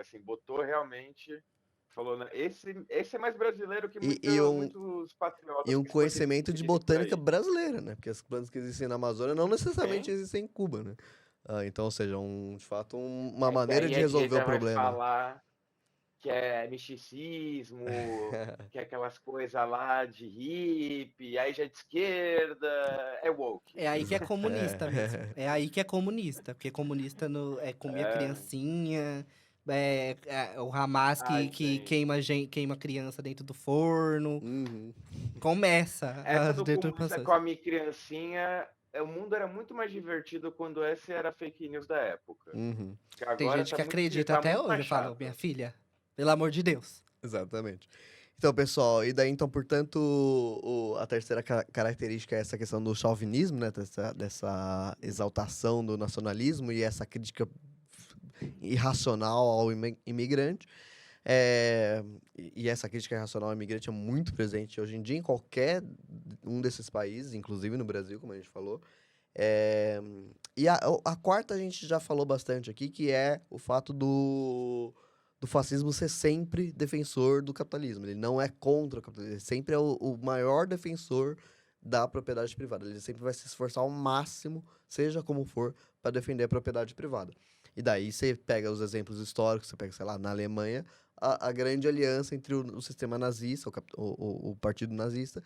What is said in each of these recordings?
assim, botou realmente, falou, né, esse é mais brasileiro que E, e um, muitos e patriotas um conhecimento que de dizem por botânica aí. brasileira, né? Porque as plantas que existem na Amazônia não necessariamente Tem, existem em Cuba, né? Então, ou seja, de fato, uma que maneira aí de a resolver o direita vai problema. falar que é misticismo, que é aquelas coisas lá de hippie, aí já é de esquerda, é woke. É aí que é comunista mesmo. É. É aí que é comunista. Porque comunista comia É, criancinha. O Hamas ai, que gente. queima criança dentro do forno. Uhum. Começa Essa as do comunista deturpações. come criancinha, o mundo era muito mais divertido quando essa era a fake news da época. Uhum. Que Tem agora gente que acredita tá até muito hoje. mais Eu falo, minha chato. filha, pelo amor de Deus. Exatamente. Então, pessoal, e daí, então, portanto, a terceira característica é essa questão do chauvinismo, né? Dessa exaltação do nacionalismo e essa crítica irracional ao imigrante. E essa crítica irracional ao imigrante é muito presente hoje em dia em qualquer um desses países, inclusive no Brasil, como a gente falou. É, e a quarta a gente já falou bastante aqui, que é o fato do fascismo ser sempre defensor do capitalismo. Ele não é contra o capitalismo, ele sempre é o maior defensor da propriedade privada. Ele sempre vai se esforçar ao máximo, seja como for, para defender a propriedade privada. E daí você pega os exemplos históricos, você pega, sei lá, na Alemanha, a grande aliança entre o sistema nazista, o partido nazista,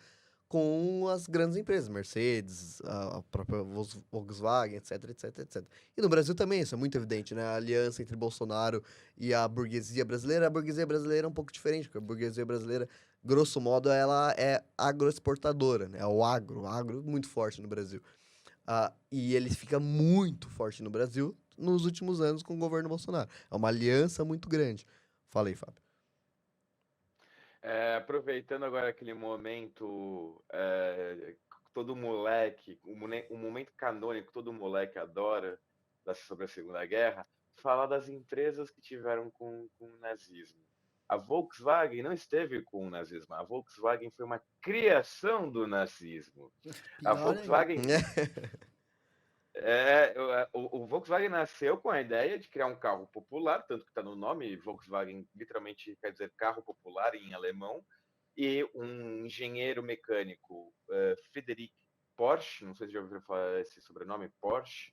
com as grandes empresas, Mercedes, a própria Volkswagen, etc, etc, etc. E no Brasil também, isso é muito evidente, né? A aliança entre Bolsonaro e a burguesia brasileira. A burguesia brasileira é um pouco diferente, porque a burguesia brasileira, grosso modo, ela é agroexportadora, né? É o agro muito forte no Brasil. E ele fica muito forte no Brasil nos últimos anos com o governo Bolsonaro. É uma aliança muito grande. Falei, Fábio. Aproveitando agora aquele momento, todo moleque, o momento canônico que todo moleque adora sobre a Segunda Guerra, falar das empresas que tiveram com o nazismo. A Volkswagen não esteve com o nazismo, a Volkswagen foi uma criação do nazismo. A Pior ainda. Volkswagen o Volkswagen nasceu com a ideia de criar um carro popular, tanto que está no nome, Volkswagen literalmente quer dizer carro popular em alemão, e um engenheiro mecânico, Friedrich Porsche, não sei se já ouviram falar esse sobrenome, Porsche,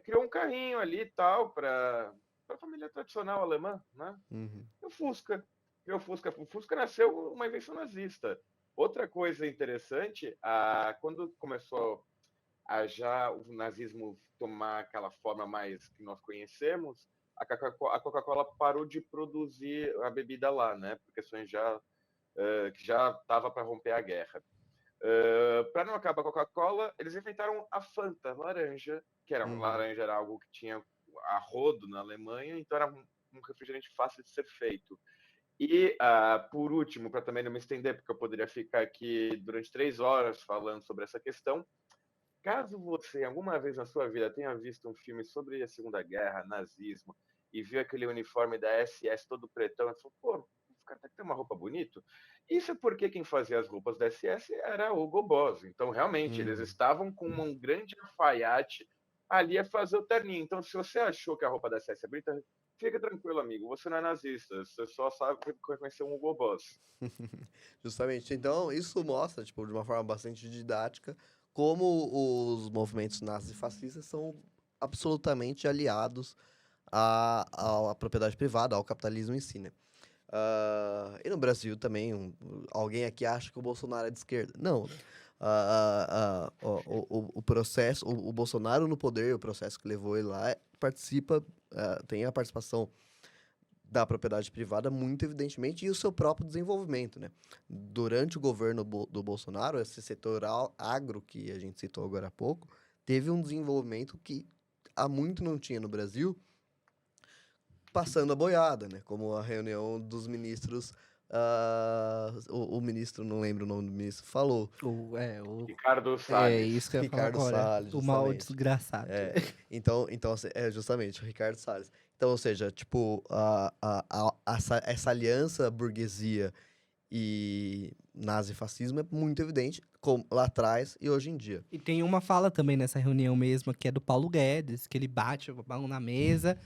criou um carrinho ali e tal para a família tradicional alemã, né? Uhum. O Fusca. O Fusca nasceu uma invenção nazista. Outra coisa interessante, quando começou já o nazismo tomar aquela forma mais que nós conhecemos, a Coca-Cola parou de produzir a bebida lá, né? Por questões que já estava para romper a guerra. Para não acabar a Coca-Cola, eles inventaram a Fanta laranja, que era Uhum. laranja era algo que tinha a rodo na Alemanha, então era um refrigerante fácil de ser feito. E, por último, para também não me estender, porque eu poderia ficar aqui durante 3 horas falando sobre essa questão, caso você alguma vez na sua vida tenha visto um filme sobre a Segunda Guerra, nazismo, e viu aquele uniforme da SS todo pretão, e falou, pô, esse cara tem uma roupa bonito. Isso é porque quem fazia as roupas da SS era o Hugo Boss. Então, realmente, eles Uhum. estavam com um grande alfaiate ali a fazer o terninho. Então, se você achou que a roupa da SS é bonita, fica tranquilo, amigo. Você não é nazista. Você só sabe reconhecer um Hugo Boss. Justamente. Então, isso mostra, tipo, de uma forma bastante didática, como os movimentos nazis e fascistas são absolutamente aliados à propriedade privada, ao capitalismo em si, né? E no Brasil também, alguém aqui acha que o Bolsonaro é de esquerda. Não, né? O processo, o Bolsonaro no poder, o processo que levou ele lá, tem a participação da propriedade privada muito evidentemente e o seu próprio desenvolvimento, né? Durante o governo do Bolsonaro, esse setor agro que a gente citou agora há pouco, teve um desenvolvimento que há muito não tinha no Brasil, passando a boiada, né? Como a reunião dos ministros, o ministro, não lembro o nome do ministro, falou. Ricardo É Salles. isso que eu ia falar Ricardo agora. Salles, O mal justamente. desgraçado. Então, assim, justamente, o Ricardo Salles. Então, ou seja, tipo, essa aliança burguesia e nazifascismo é muito evidente lá atrás e hoje em dia. E tem uma fala também nessa reunião mesmo, que é do Paulo Guedes, que ele bate a mão na mesa,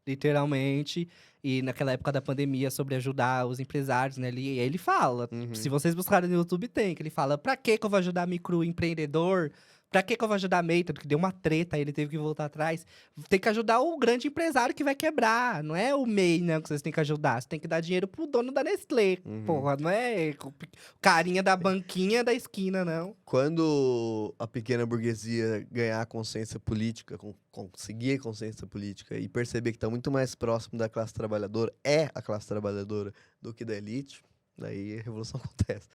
literalmente. E naquela época da pandemia, sobre ajudar os empresários, né? Ele fala, Uhum. se vocês buscarem no YouTube, tem. Que ele fala, pra que eu vou ajudar microempreendedor? Pra que eu vou ajudar Mator? Que deu uma treta, aí ele teve que voltar atrás. Tem que ajudar o grande empresário que vai quebrar. Não é o MEI, não, que vocês têm que ajudar. Você tem que dar dinheiro pro dono da Nestlé. Uhum. Porra, não é o carinha da banquinha da esquina, não. Quando a pequena burguesia ganhar consciência política, conseguir consciência política e perceber que está muito mais próximo da classe trabalhadora, é a classe trabalhadora, do que da elite, daí a revolução acontece.